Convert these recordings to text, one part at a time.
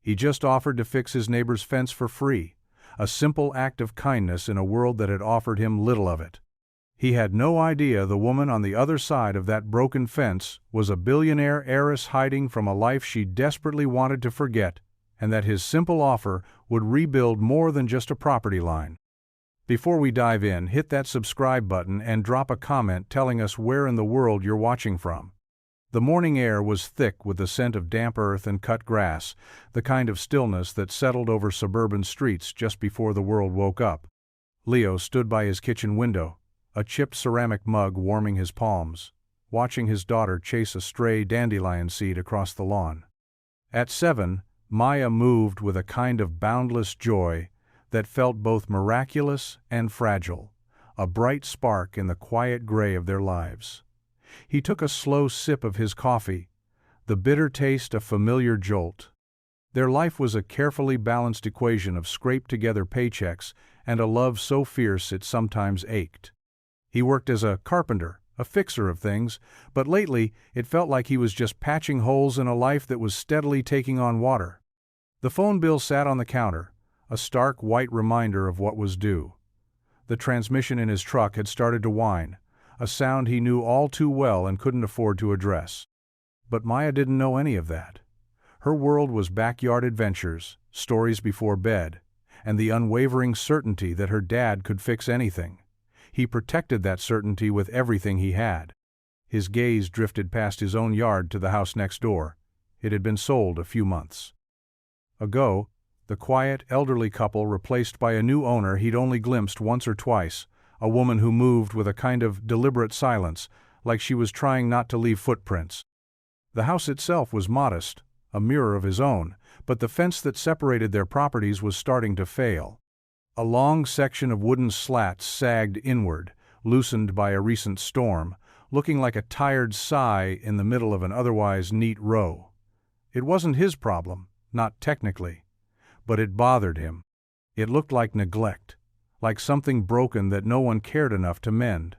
He just offered to fix his neighbor's fence for free, a simple act of kindness in a world that had offered him little of it. He had no idea the woman on the other side of that broken fence was a billionaire heiress hiding from a life she desperately wanted to forget, and that his simple offer would rebuild more than just a property line. Before we dive in, hit that subscribe button and drop a comment telling us where in the world you're watching from. The morning air was thick with the scent of damp earth and cut grass, the kind of stillness that settled over suburban streets just before the world woke up. Leo stood by his kitchen window, a chipped ceramic mug warming his palms, watching his daughter chase a stray dandelion seed across the lawn. At 7, Maya moved with a kind of boundless joy that felt both miraculous and fragile, a bright spark in the quiet gray of their lives. He took a slow sip of his coffee, the bitter taste a familiar jolt. Their life was a carefully balanced equation of scraped-together paychecks and a love so fierce it sometimes ached. He worked as a carpenter, a fixer of things, but lately it felt like he was just patching holes in a life that was steadily taking on water. The phone bill sat on the counter, a stark white reminder of what was due. The transmission in his truck had started to whine, a sound he knew all too well and couldn't afford to address. But Maya didn't know any of that. Her world was backyard adventures, stories before bed, and the unwavering certainty that her dad could fix anything. He protected that certainty with everything he had. His gaze drifted past his own yard to the house next door. It had been sold a few months ago, the quiet, elderly couple replaced by a new owner he'd only glimpsed once or twice, a woman who moved with a kind of deliberate silence, like she was trying not to leave footprints. The house itself was modest, a mirror of his own, but the fence that separated their properties was starting to fail. A long section of wooden slats sagged inward, loosened by a recent storm, looking like a tired sigh in the middle of an otherwise neat row. It wasn't his problem, not technically, but it bothered him. It looked like neglect, like something broken that no one cared enough to mend.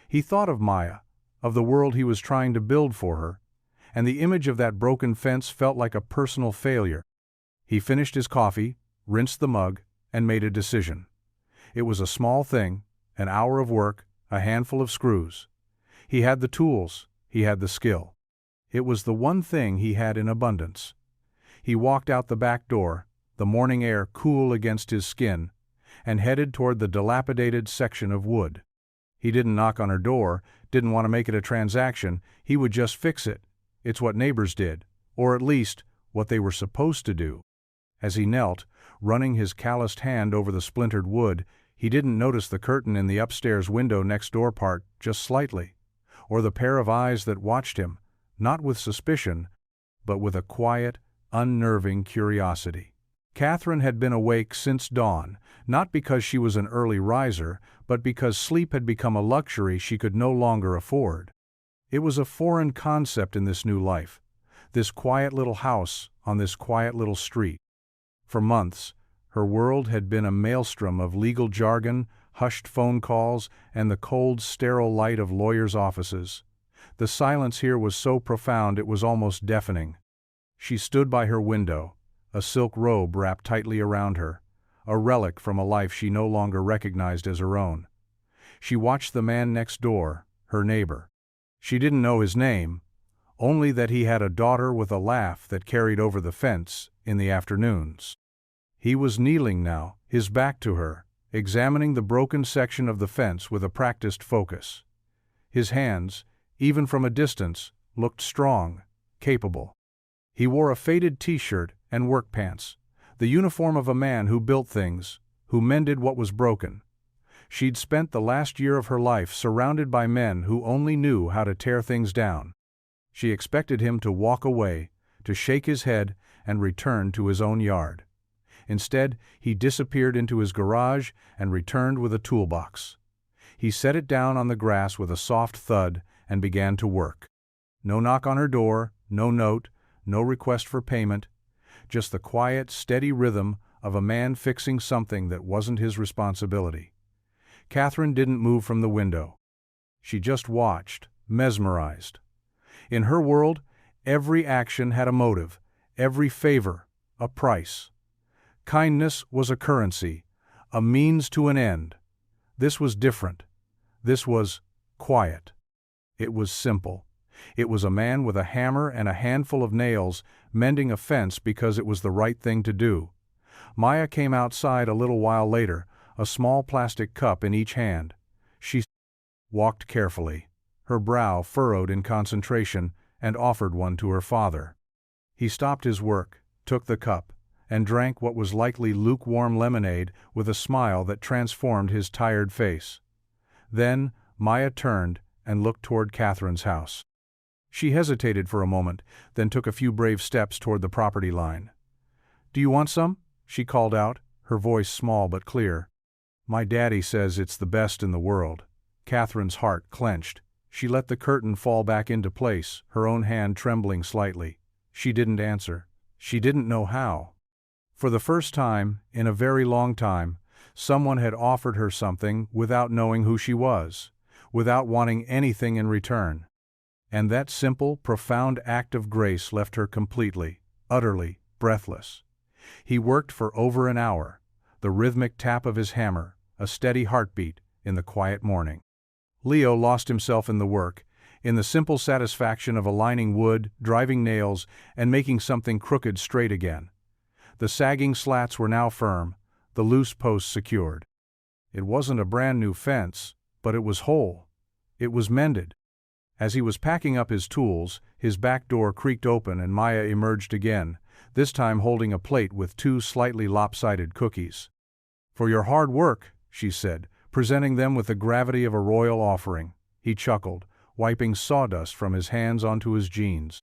He thought of Maya, of the world he was trying to build for her, and the image of that broken fence felt like a personal failure. He finished his coffee, rinsed the mug, and made a decision. It was a small thing, an hour of work, a handful of screws. He had the tools, he had the skill. It was the one thing he had in abundance. He walked out the back door, the morning air cool against his skin, and headed toward the dilapidated section of wood. He didn't knock on her door, didn't want to make it a transaction, he would just fix it. It's what neighbors did, or at least, what they were supposed to do. As he knelt, running his calloused hand over the splintered wood, he didn't notice the curtain in the upstairs window next door part just slightly, or the pair of eyes that watched him, not with suspicion, but with a quiet, unnerving curiosity. Catherine had been awake since dawn, not because she was an early riser, but because sleep had become a luxury she could no longer afford. It was a foreign concept in this new life, this quiet little house on this quiet little street. For months, her world had been a maelstrom of legal jargon, hushed phone calls, and the cold, sterile light of lawyers' offices. The silence here was so profound it was almost deafening. She stood by her window, a silk robe wrapped tightly around her, a relic from a life she no longer recognized as her own. She watched the man next door, her neighbor. She didn't know his name, only that he had a daughter with a laugh that carried over the fence in the afternoons. He was kneeling now, his back to her, examining the broken section of the fence with a practiced focus. His hands, even from a distance, looked strong, capable. He wore a faded t-shirt and work pants, the uniform of a man who built things, who mended what was broken. She'd spent the last year of her life surrounded by men who only knew how to tear things down. She expected him to walk away, to shake his head and return to his own yard. Instead, he disappeared into his garage and returned with a toolbox. He set it down on the grass with a soft thud and began to work. No knock on her door, no note, no request for payment, just the quiet, steady rhythm of a man fixing something that wasn't his responsibility. Catherine didn't move from the window. She just watched, mesmerized. In her world, every action had a motive, every favor, a price. Kindness was a currency, a means to an end. This was different. This was quiet. It was simple. It was a man with a hammer and a handful of nails mending a fence because it was the right thing to do. Maya came outside a little while later, a small plastic cup in each hand. She walked carefully, her brow furrowed in concentration, and offered one to her father. He stopped his work, took the cup, and drank what was likely lukewarm lemonade with a smile that transformed his tired face. Then Maya turned and looked toward Catherine's house. She hesitated for a moment, then took a few brave steps toward the property line. "Do you want some?" she called out, her voice small but clear. "My daddy says it's the best in the world." Catherine's heart clenched. She let the curtain fall back into place, her own hand trembling slightly. She didn't answer. She didn't know how. For the first time, in a very long time, someone had offered her something without knowing who she was, without wanting anything in return. And that simple, profound act of grace left her completely, utterly, breathless. He worked for over an hour, the rhythmic tap of his hammer, a steady heartbeat, in the quiet morning. Leo lost himself in the work, in the simple satisfaction of aligning wood, driving nails, and making something crooked straight again. The sagging slats were now firm, the loose posts secured. It wasn't a brand new fence, but it was whole. It was mended. As he was packing up his tools, his back door creaked open and Maya emerged again, this time holding a plate with 2 slightly lopsided cookies. "For your hard work," she said, presenting them with the gravity of a royal offering. He chuckled, wiping sawdust from his hands onto his jeans.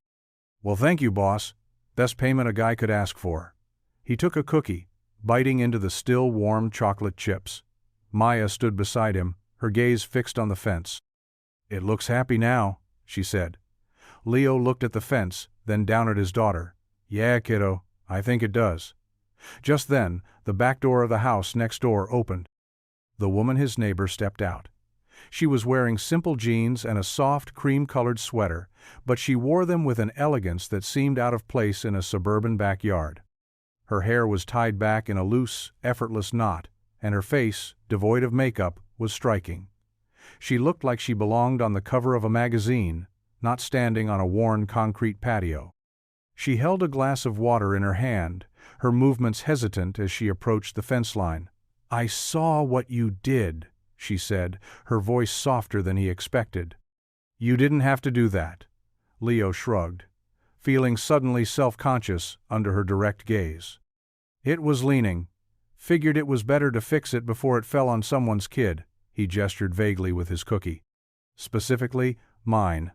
"Well, thank you, boss. Best payment a guy could ask for." He took a cookie, biting into the still warm chocolate chips. Maya stood beside him, her gaze fixed on the fence. "It looks happy now," she said. Leo looked at the fence, then down at his daughter. "Yeah, kiddo, I think it does." Just then, the back door of the house next door opened. The woman, his neighbor, stepped out. She was wearing simple jeans and a soft, cream-colored sweater, but she wore them with an elegance that seemed out of place in a suburban backyard. Her hair was tied back in a loose, effortless knot, and her face, devoid of makeup, was striking. She looked like she belonged on the cover of a magazine, not standing on a worn concrete patio. She held a glass of water in her hand, her movements hesitant as she approached the fence line. "I saw what you did," she said, her voice softer than he expected. "You didn't have to do that." Leo shrugged, feeling suddenly self-conscious under her direct gaze. "It was leaning. Figured it was better to fix it before it fell on someone's kid." He gestured vaguely with his cookie. "Specifically, mine."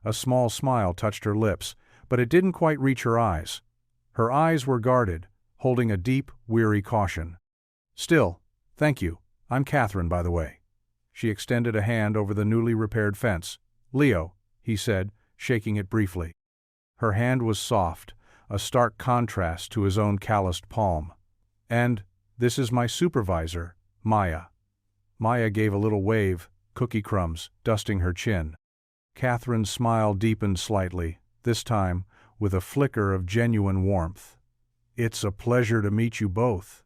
A small smile touched her lips, but it didn't quite reach her eyes. Her eyes were guarded, holding a deep, weary caution. "Still, thank you. I'm Catherine, by the way." She extended a hand over the newly repaired fence. "Leo," he said, shaking it briefly. Her hand was soft, a stark contrast to his own calloused palm. "And this is my supervisor, Maya." Maya gave a little wave, cookie crumbs dusting her chin. Catherine's smile deepened slightly, this time with a flicker of genuine warmth. "It's a pleasure to meet you both.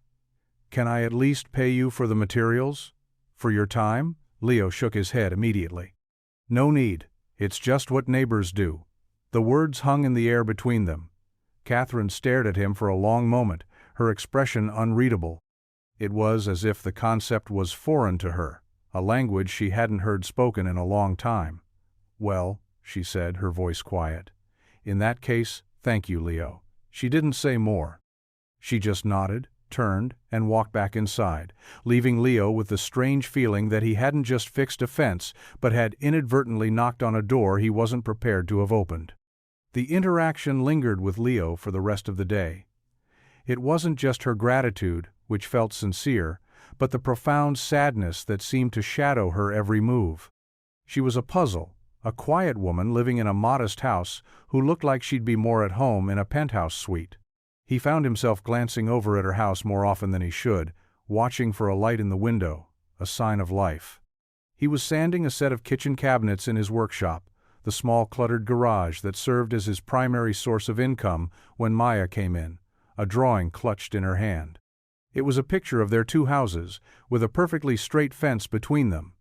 Can I at least pay you for the materials? For your time?" Leo shook his head immediately. "No need. It's just what neighbors do." The words hung in the air between them. Catherine stared at him for a long moment, her expression unreadable. It was as if the concept was foreign to her, a language she hadn't heard spoken in a long time. "Well," she said, her voice quiet. "In that case, thank you, Leo." She didn't say more. She just nodded, turned, and walked back inside, leaving Leo with the strange feeling that he hadn't just fixed a fence, but had inadvertently knocked on a door he wasn't prepared to have opened. The interaction lingered with Leo for the rest of the day. It wasn't just her gratitude, which felt sincere, but the profound sadness that seemed to shadow her every move. She was a puzzle, a quiet woman living in a modest house who looked like she'd be more at home in a penthouse suite. He found himself glancing over at her house more often than he should, watching for a light in the window, a sign of life. He was sanding a set of kitchen cabinets in his workshop, the small cluttered garage that served as his primary source of income, when Maya came in, a drawing clutched in her hand. It was a picture of their two houses, with a perfectly straight fence between them.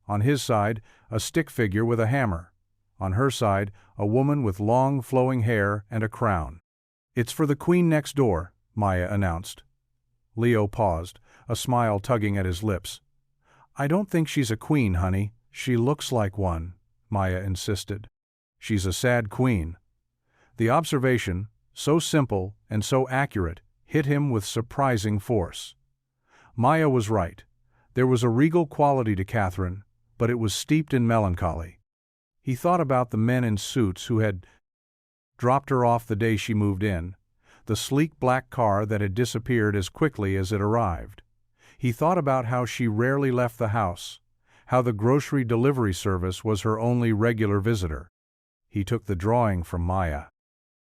On his side, a stick figure with a hammer. On her side, a woman with long, flowing hair and a crown. "It's for the queen next door," Maya announced. Leo paused, a smile tugging at his lips. "I don't think she's a queen, honey. She looks like one," Maya insisted. "She's a sad queen." The observation, so simple and so accurate, hit him with surprising force. Maya was right. There was a regal quality to Catherine, but it was steeped in melancholy. He thought about the men in suits who had dropped her off the day she moved in, the sleek black car that had disappeared as quickly as it arrived. He thought about how she rarely left the house, how the grocery delivery service was her only regular visitor. He took the drawing from Maya.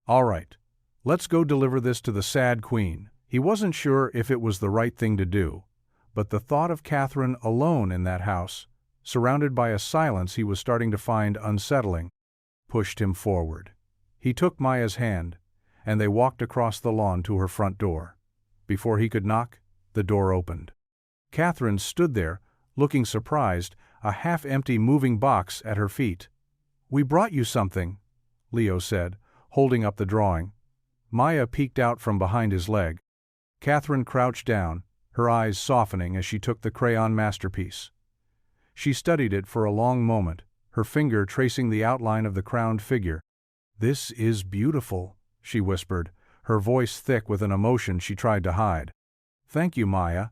"All right, let's go deliver this to the sad queen." He wasn't sure if it was the right thing to do, but the thought of Catherine alone in that house, surrounded by a silence he was starting to find unsettling, pushed him forward. He took Maya's hand, and they walked across the lawn to her front door. Before he could knock, the door opened. Catherine stood there, looking surprised, a half-empty moving box at her feet. "We brought you something," Leo said, holding up the drawing. Maya peeked out from behind his leg. Catherine crouched down, her eyes softening as she took the crayon masterpiece. She studied it for a long moment, her finger tracing the outline of the crowned figure. "This is beautiful," she whispered, her voice thick with an emotion she tried to hide. "Thank you, Maya."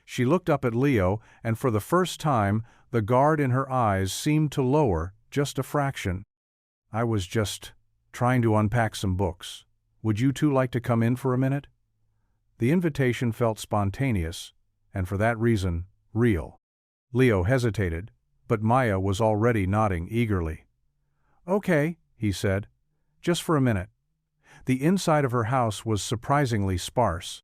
She looked up at Leo, and for the first time, the guard in her eyes seemed to lower just a fraction. "I was just trying to unpack some books. Would you two like to come in for a minute?" The invitation felt spontaneous, and for that reason, real. Leo hesitated, but Maya was already nodding eagerly. "Okay," he said, "just for a minute." The inside of her house was surprisingly sparse.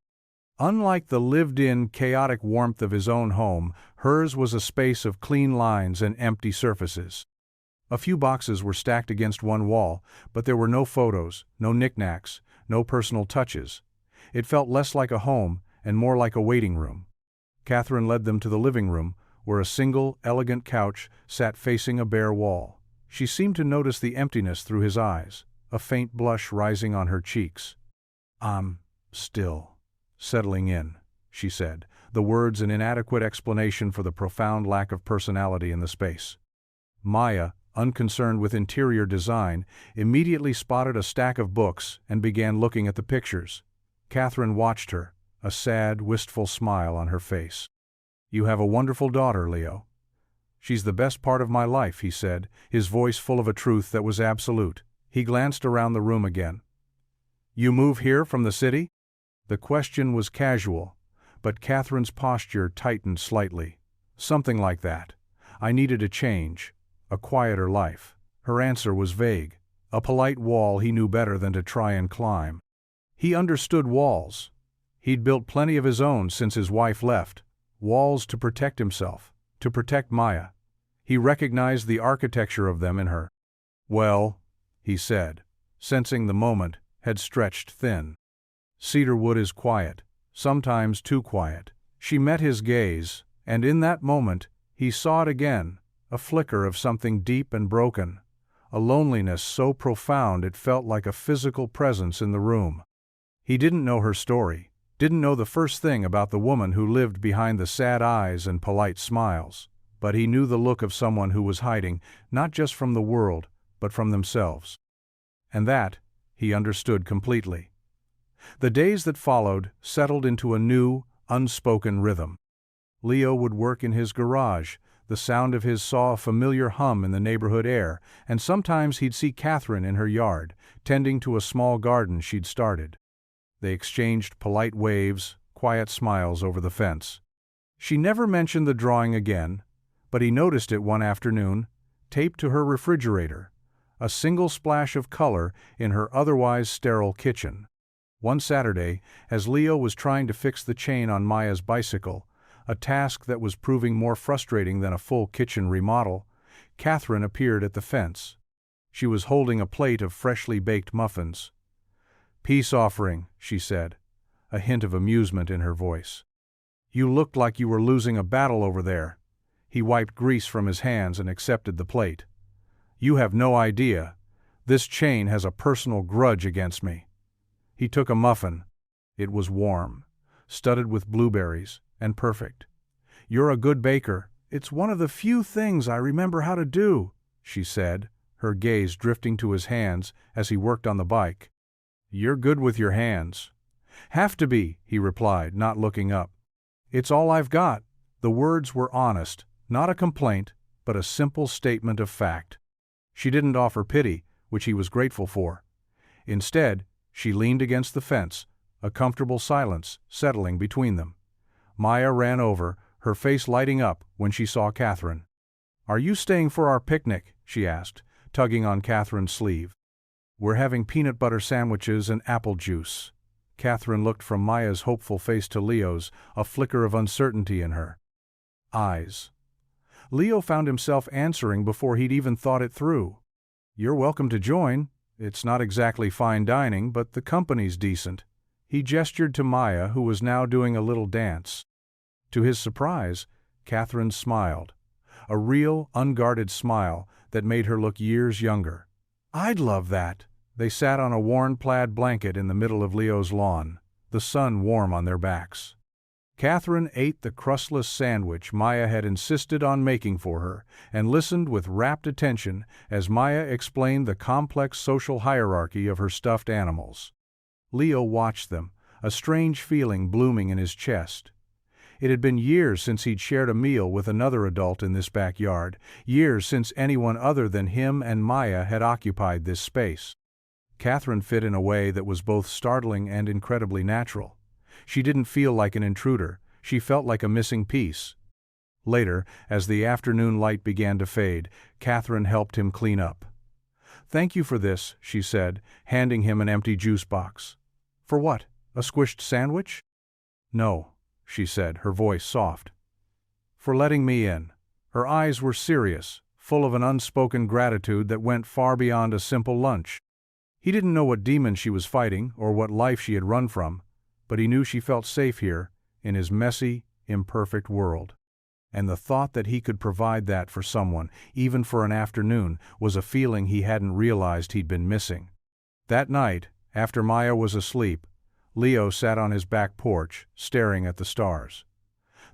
Unlike the lived-in, chaotic warmth of his own home, hers was a space of clean lines and empty surfaces. A few boxes were stacked against one wall, but there were no photos, no knickknacks, no personal touches. It felt less like a home and more like a waiting room. Catherine led them to the living room, where a single, elegant couch sat facing a bare wall. She seemed to notice the emptiness through his eyes, a faint blush rising on her cheeks. "I'm still settling in," she said, the words an inadequate explanation for the profound lack of personality in the space. Maya, unconcerned with interior design, immediately spotted a stack of books and began looking at the pictures. Catherine watched her, a sad, wistful smile on her face. "You have a wonderful daughter, Leo." "She's the best part of my life," he said, his voice full of a truth that was absolute. He glanced around the room again. "You move here from the city?" The question was casual, but Catherine's posture tightened slightly. "Something like that. I needed a change, a quieter life." Her answer was vague, a polite wall he knew better than to try and climb. He understood walls. He'd built plenty of his own since his wife left, walls to protect himself, to protect Maya. He recognized the architecture of them in her. "Well," he said, sensing the moment had stretched thin. "Cedarwood is quiet, sometimes too quiet." She met his gaze, and in that moment, he saw it again, a flicker of something deep and broken, a loneliness so profound it felt like a physical presence in the room. He didn't know her story, didn't know the first thing about the woman who lived behind the sad eyes and polite smiles, but he knew the look of someone who was hiding, not just from the world, but from themselves. And that, he understood completely. The days that followed settled into a new, unspoken rhythm. Leo would work in his garage, the sound of his saw a familiar hum in the neighborhood air, and sometimes he'd see Catherine in her yard, tending to a small garden she'd started. They exchanged polite waves, quiet smiles over the fence. She never mentioned the drawing again, but he noticed it one afternoon, taped to her refrigerator, a single splash of color in her otherwise sterile kitchen. One Saturday, as Leo was trying to fix the chain on Maya's bicycle, a task that was proving more frustrating than a full kitchen remodel, Catherine appeared at the fence. She was holding a plate of freshly baked muffins. "Peace offering," she said, a hint of amusement in her voice. "You looked like you were losing a battle over there." He wiped grease from his hands and accepted the plate. "You have no idea. This chain has a personal grudge against me." He took a muffin. It was warm, studded with blueberries, and perfect. "You're a good baker. It's one of the few things I remember how to do," she said, her gaze drifting to his hands as he worked on the bike. "You're good with your hands." "Have to be," he replied, not looking up. "It's all I've got." The words were honest, not a complaint, but a simple statement of fact. She didn't offer pity, which he was grateful for. Instead, she leaned against the fence, a comfortable silence settling between them. Maya ran over, her face lighting up when she saw Catherine. "Are you staying for our picnic?" she asked, tugging on Catherine's sleeve. "We're having peanut butter sandwiches and apple juice." Catherine looked from Maya's hopeful face to Leo's, a flicker of uncertainty in her eyes. Leo found himself answering before he'd even thought it through. "You're welcome to join. It's not exactly fine dining, but the company's decent." He gestured to Maya, who was now doing a little dance. To his surprise, Catherine smiled. A real, unguarded smile that made her look years younger. "I'd love that." They sat on a worn plaid blanket in the middle of Leo's lawn, the sun warm on their backs. Catherine ate the crustless sandwich Maya had insisted on making for her, and listened with rapt attention as Maya explained the complex social hierarchy of her stuffed animals. Leo watched them, a strange feeling blooming in his chest. It had been years since he'd shared a meal with another adult in this backyard, years since anyone other than him and Maya had occupied this space. Catherine fit in a way that was both startling and incredibly natural. She didn't feel like an intruder, she felt like a missing piece. Later, as the afternoon light began to fade, Catherine helped him clean up. "Thank you for this," she said, handing him an empty juice box. "For what? A squished sandwich?" "No," she said, her voice soft. "For letting me in." Her eyes were serious, full of an unspoken gratitude that went far beyond a simple lunch. He didn't know what demon she was fighting or what life she had run from, but he knew she felt safe here, in his messy, imperfect world. And the thought that he could provide that for someone, even for an afternoon, was a feeling he hadn't realized he'd been missing. That night, after Maya was asleep, Leo sat on his back porch, staring at the stars.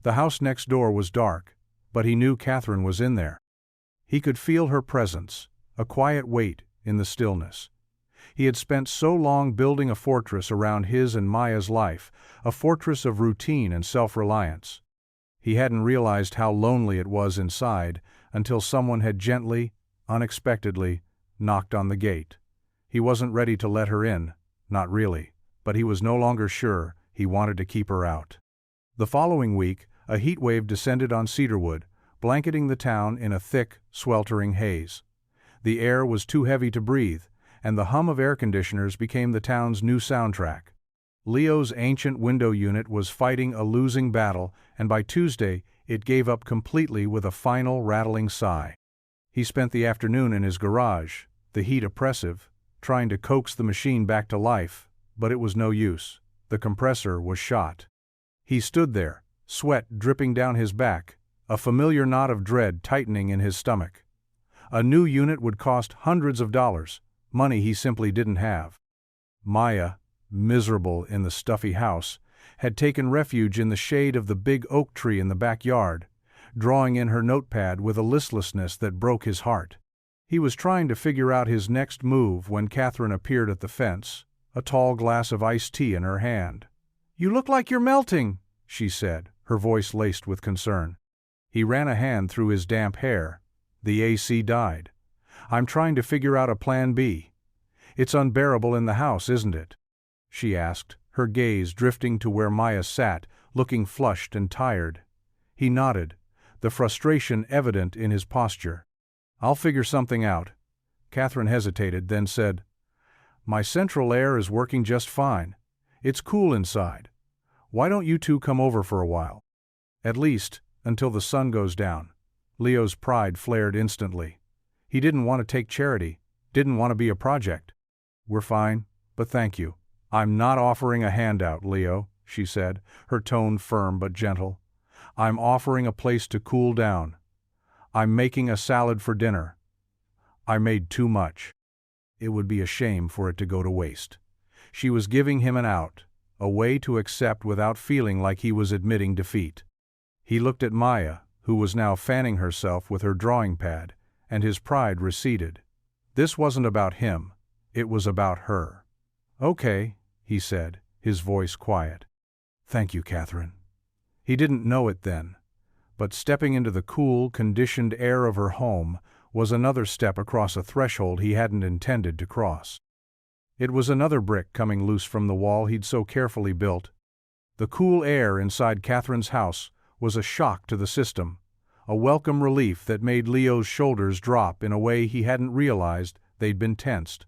The house next door was dark, but he knew Catherine was in there. He could feel her presence, a quiet weight in the stillness. He had spent so long building a fortress around his and Maya's life, a fortress of routine and self-reliance. He hadn't realized how lonely it was inside until someone had gently, unexpectedly, knocked on the gate. He wasn't ready to let her in, not really, but he was no longer sure he wanted to keep her out. The following week, a heat wave descended on Cedarwood, blanketing the town in a thick, sweltering haze. The air was too heavy to breathe, and the hum of air conditioners became the town's new soundtrack. Leo's ancient window unit was fighting a losing battle, and by Tuesday it gave up completely with a final rattling sigh. He spent the afternoon in his garage, the heat oppressive, trying to coax the machine back to life, but it was no use. The compressor was shot. He stood there, sweat dripping down his back, a familiar knot of dread tightening in his stomach. A new unit would cost hundreds of dollars, money he simply didn't have. Maya, miserable in the stuffy house, had taken refuge in the shade of the big oak tree in the backyard, drawing in her notepad with a listlessness that broke his heart. He was trying to figure out his next move when Catherine appeared at the fence, a tall glass of iced tea in her hand. "You look like you're melting," she said, her voice laced with concern. He ran a hand through his damp hair. "The AC died. I'm trying to figure out a plan B. It's unbearable in the house, isn't it?" she asked, her gaze drifting to where Maya sat, looking flushed and tired. He nodded, the frustration evident in his posture. "I'll figure something out." Catherine hesitated, then said, "My central air is working just fine. It's cool inside. Why don't you two come over for a while? At least, until the sun goes down." Leo's pride flared instantly. He didn't want to take charity, didn't want to be a project. "We're fine, but thank you. "I'm not offering a handout, Leo," she said, her tone firm but gentle. "I'm offering a place to cool down. I'm making a salad for dinner. I made too much. It would be a shame for it to go to waste." She was giving him an out, a way to accept without feeling like he was admitting defeat. He looked at Maya, who was now fanning herself with her drawing pad, and his pride receded. This wasn't about him, it was about her. "Okay," he said, his voice quiet. "Thank you, Catherine." He didn't know it then, but stepping into the cool, conditioned air of her home was another step across a threshold he hadn't intended to cross. It was another brick coming loose from the wall he'd so carefully built. The cool air inside Catherine's house was a shock to the system, a welcome relief that made Leo's shoulders drop in a way he hadn't realized they'd been tensed.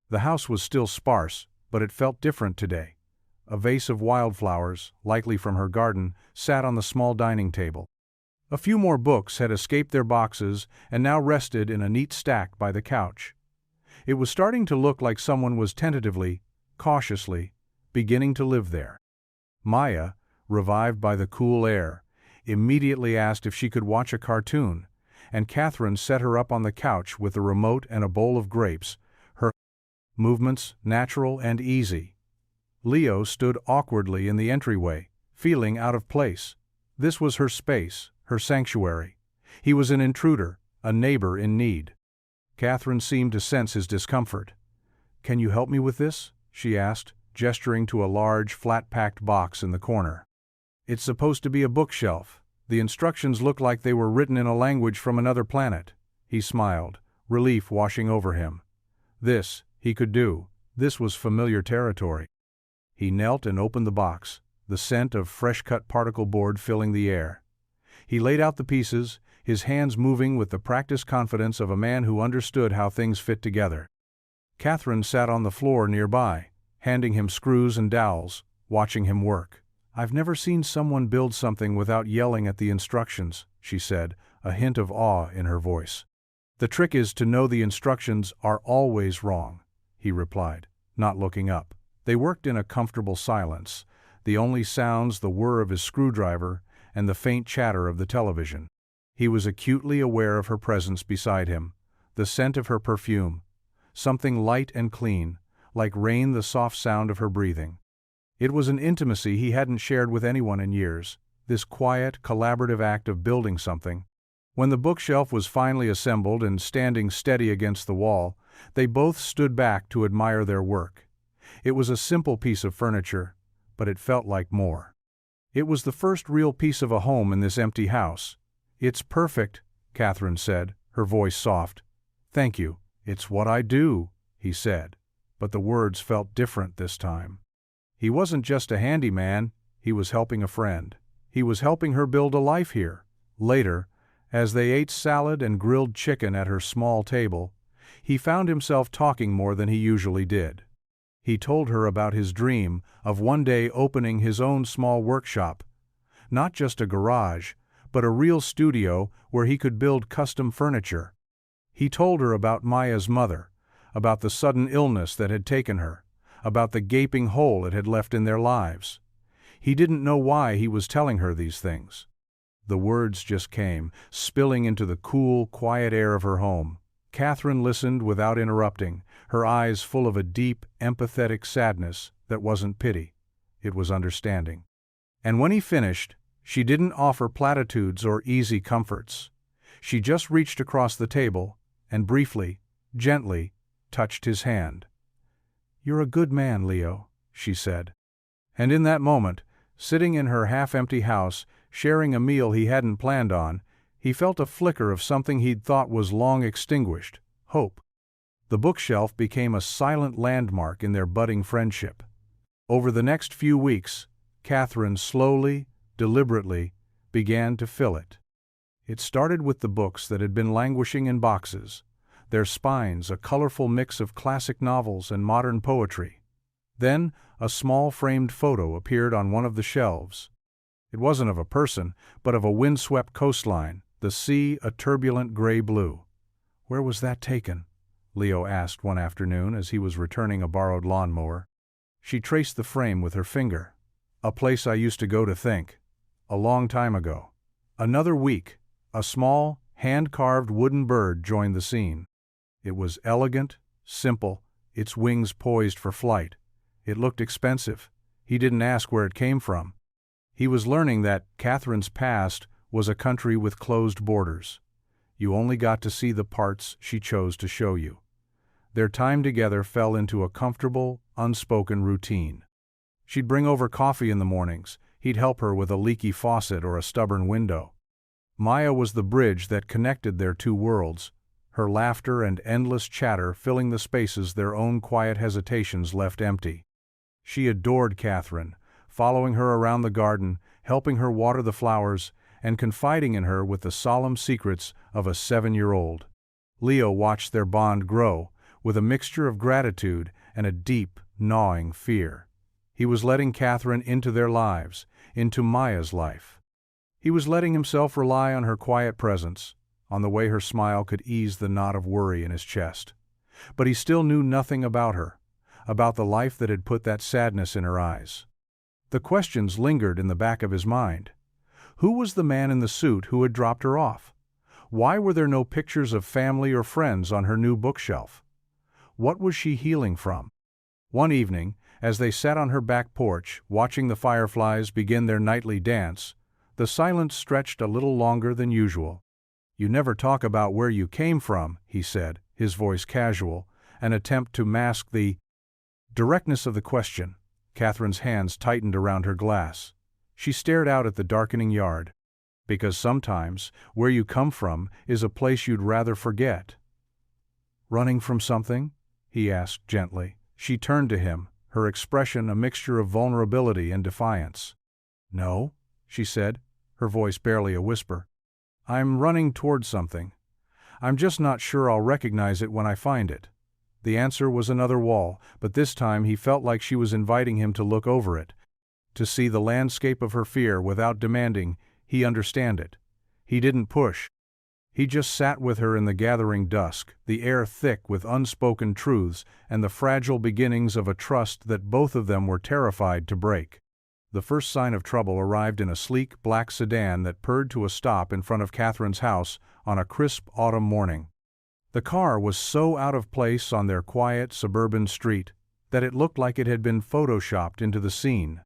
The house was still sparse, but it felt different today. A vase of wildflowers, likely from her garden, sat on the small dining table. A few more books had escaped their boxes and now rested in a neat stack by the couch. It was starting to look like someone was tentatively, cautiously, beginning to live there. Maya, revived by the cool air, immediately asked if she could watch a cartoon, and Catherine set her up on the couch with the remote and a bowl of grapes, her movements natural and easy. Leo stood awkwardly in the entryway, feeling out of place. This was her space, her sanctuary. He was an intruder, a neighbor in need. Catherine seemed to sense his discomfort. "Can you help me with this?" she asked, gesturing to a large, flat-packed box in the corner. "It's supposed to be a bookshelf. The instructions look like they were written in a language from another planet." He smiled, relief washing over him. This, he could do. This was familiar territory. He knelt and opened the box, the scent of fresh-cut particle board filling the air. He laid out the pieces, his hands moving with the practiced confidence of a man who understood how things fit together. Catherine sat on the floor nearby, handing him screws and dowels, watching him work. "I've never seen someone build something without yelling at the instructions," she said, a hint of awe in her voice. "The trick is to know the instructions are always wrong," he replied, not looking up. They worked in a comfortable silence, the only sounds the whir of his screwdriver and the faint chatter of the television. He was acutely aware of her presence beside him, the scent of her perfume, something light and clean, like rain, the soft sound of her breathing. It was an intimacy he hadn't shared with anyone in years, this quiet, collaborative act of building something. When the bookshelf was finally assembled and standing steady against the wall, they both stood back to admire their work. It was a simple piece of furniture, but it felt like more. It was the first real piece of a home in this empty house. "It's perfect," Catherine said, her voice soft. "Thank you. It's what I do," he said, but the words felt different this time. He wasn't just a handyman, he was helping a friend. He was helping her build a life here. Later, as they ate salad and grilled chicken at her small table, he found himself talking more than he usually did. He told her about his dream of one day opening his own small workshop, not just a garage, but a real studio where he could build custom furniture. He told her about Maya's mother, about the sudden illness that had taken her, about the gaping hole it had left in their lives. He didn't know why he was telling her these things. The words just came, spilling into the cool, quiet air of her home. Catherine listened without interrupting, her eyes full of a deep, empathetic sadness that wasn't pity. It was understanding. And when he finished, she didn't offer platitudes or easy comforts. She just reached across the table and briefly, gently, touched his hand. "You're a good man, Leo," she said. And in that moment, sitting in her half-empty house, sharing a meal he hadn't planned on, he felt a flicker of something he'd thought was long extinguished, hope. The bookshelf became a silent landmark in their budding friendship. Over the next few weeks, Catherine slowly, deliberately, began to fill it. It started with the books that had been languishing in boxes, their spines a colorful mix of classic novels and modern poetry. Then, a small framed photo appeared on one of the shelves. It wasn't of a person, but of a windswept coastline, the sea a turbulent gray blue. "Where was that taken?" Leo asked one afternoon as he was returning a borrowed lawnmower. She traced the frame with her finger. "A place I used to go to think. A long time ago." Another week. A small, hand-carved wooden bird joined the scene. It was elegant, simple, its wings poised for flight. It looked expensive. He didn't ask where it came from. He was learning that Catherine's past was a country with closed borders. You only got to see the parts she chose to show you. Their time together fell into a comfortable, unspoken routine. She'd bring over coffee in the mornings. He'd help her with a leaky faucet or a stubborn window. Maya was the bridge that connected their two worlds, her laughter and endless chatter filling the spaces their own quiet hesitations left empty. She adored Catherine, following her around the garden, helping her water the flowers, and confiding in her with the solemn secrets of a 7-year-old. Leo watched their bond grow, with a mixture of gratitude and a deep, gnawing fear. He was letting Catherine into their lives, into Maya's life. He was letting himself rely on her quiet presence, on the way her smile could ease the knot of worry in his chest. But he still knew nothing about her, about the life that had put that sadness in her eyes. The questions lingered in the back of his mind. Who was the man in the suit who had dropped her off? Why were there no pictures of family or friends on her new bookshelf? What was she healing from? One evening, as they sat on her back porch, watching the fireflies begin their nightly dance, the silence stretched a little longer than usual. "You never talk about where you came from," he said, his voice casual, an attempt to mask the directness of the question. Catherine's hands tightened around her glass. She stared out at the darkening yard. "Because sometimes, where you come from is a place you'd rather forget." "Running from something?" he asked gently. She turned to him, her expression a mixture of vulnerability and defiance. "No," she said, her voice barely a whisper. "I'm running toward something. I'm just not sure I'll recognize it when I find it." The answer was another wall, but this time he felt like she was inviting him to look over it, to see the landscape of her fear without demanding he understand it. He didn't push. He just sat with her in the gathering dusk, the air thick with unspoken truths and the fragile beginnings of a trust that both of them were terrified to break. The first sign of trouble arrived in a sleek black sedan that purred to a stop in front of Catherine's house on a crisp autumn morning. The car was so out of place on their quiet suburban street that it looked like it had been photoshopped into the scene.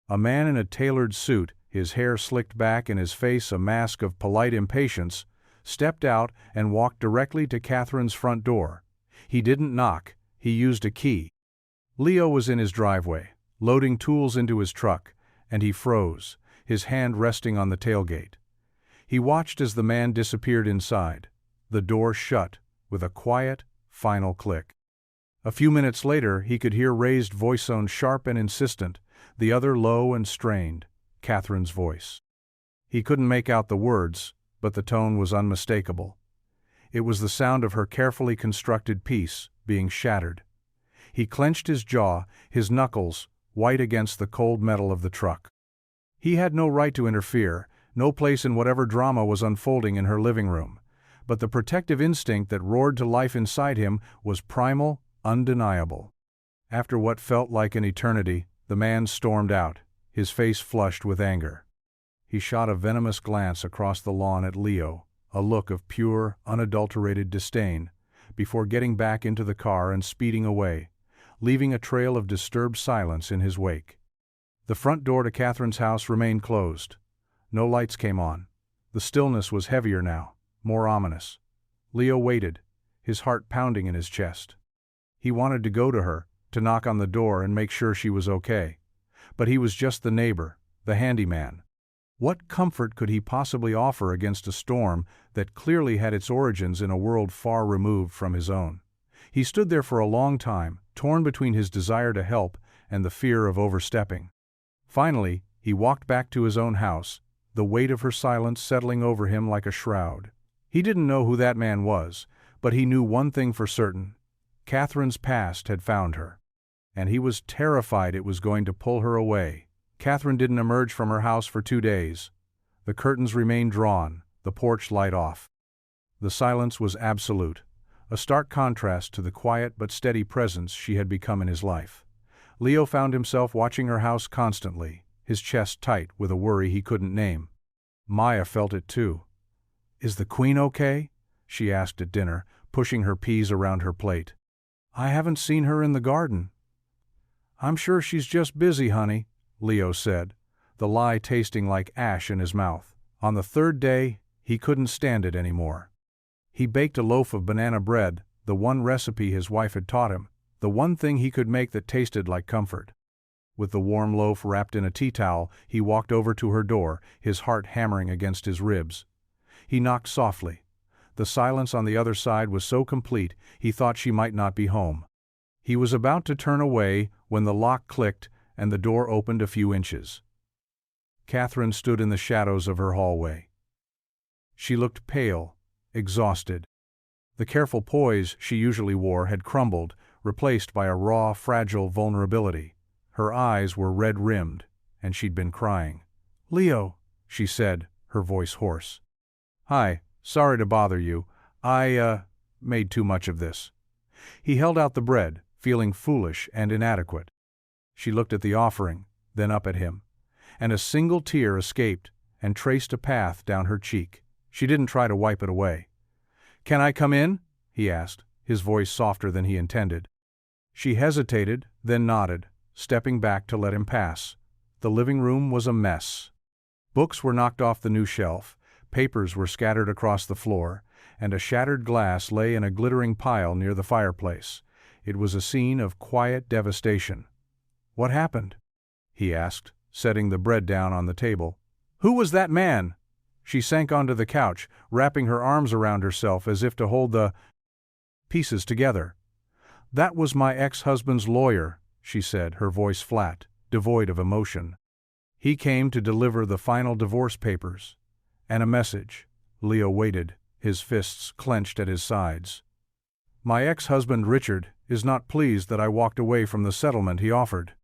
A man in a tailored suit, his hair slicked back and his face a mask of polite impatience, stepped out and walked directly to Catherine's front door. He didn't knock, he used a key. Leo was in his driveway, loading tools into his truck, and he froze, his hand resting on the tailgate. He watched as the man disappeared inside. The door shut, with a quiet, final click. A few minutes later he could hear Ray's voice sound sharp and insistent, the other low and strained, Catherine's voice. He couldn't make out the words, but the tone was unmistakable. It was the sound of her carefully constructed peace being shattered. He clenched his jaw, his knuckles white against the cold metal of the truck. He had no right to interfere, no place in whatever drama was unfolding in her living room, but the protective instinct that roared to life inside him was primal, undeniable. After what felt like an eternity, the man stormed out, his face flushed with anger. He shot a venomous glance across the lawn at Leo, a look of pure, unadulterated disdain, before getting back into the car and speeding away, leaving a trail of disturbed silence in his wake. The front door to Catherine's house remained closed. No lights came on. The stillness was heavier now, more ominous. Leo waited, his heart pounding in his chest. He wanted to go to her, to knock on the door and make sure she was okay. But he was just the neighbor, the handyman. What comfort could he possibly offer against a storm that clearly had its origins in a world far removed from his own? He stood there for a long time, torn between his desire to help and the fear of overstepping. Finally, he walked back to his own house, the weight of her silence settling over him like a shroud. He didn't know who that man was, but he knew one thing for certain. Catherine's past had found her. And he was terrified it was going to pull her away. Catherine didn't emerge from her house for 2 days. The curtains remained drawn, the porch light off. The silence was absolute, a stark contrast to the quiet but steady presence she had become in his life. Leo found himself watching her house constantly, his chest tight with a worry he couldn't name. Maya felt it too. "Is the Queen okay?" she asked at dinner, pushing her peas around her plate. "I haven't seen her in the garden." "I'm sure she's just busy, honey," Leo said, the lie tasting like ash in his mouth. On the third day, he couldn't stand it anymore. He baked a loaf of banana bread, the one recipe his wife had taught him, the one thing he could make that tasted like comfort. With the warm loaf wrapped in a tea towel, he walked over to her door, his heart hammering against his ribs. He knocked softly. The silence on the other side was so complete, he thought she might not be home. He was about to turn away when the lock clicked and the door opened a few inches. Catherine stood in the shadows of her hallway. She looked pale, exhausted. The careful poise she usually wore had crumbled, replaced by a raw, fragile vulnerability. Her eyes were red-rimmed, and she'd been crying. "Leo," she said, her voice hoarse. "Hi, sorry to bother you. I made too much of this." He held out the bread, feeling foolish and inadequate. She looked at the offering, then up at him, and a single tear escaped and traced a path down her cheek. She didn't try to wipe it away. "Can I come in?" he asked, his voice softer than he intended. She hesitated, then nodded, stepping back to let him pass. The living room was a mess. Books were knocked off the new shelf, papers were scattered across the floor, and a shattered glass lay in a glittering pile near the fireplace. It was a scene of quiet devastation. "What happened?" he asked, setting the bread down on the table. "Who was that man?" She sank onto the couch, wrapping her arms around herself as if to hold the pieces together. "That was my ex-husband's lawyer," she said, her voice flat, devoid of emotion. "He came to deliver the final divorce papers. And a message." Leo waited, his fists clenched at his sides. "My ex-husband Richard is not pleased that I walked away from the settlement he offered.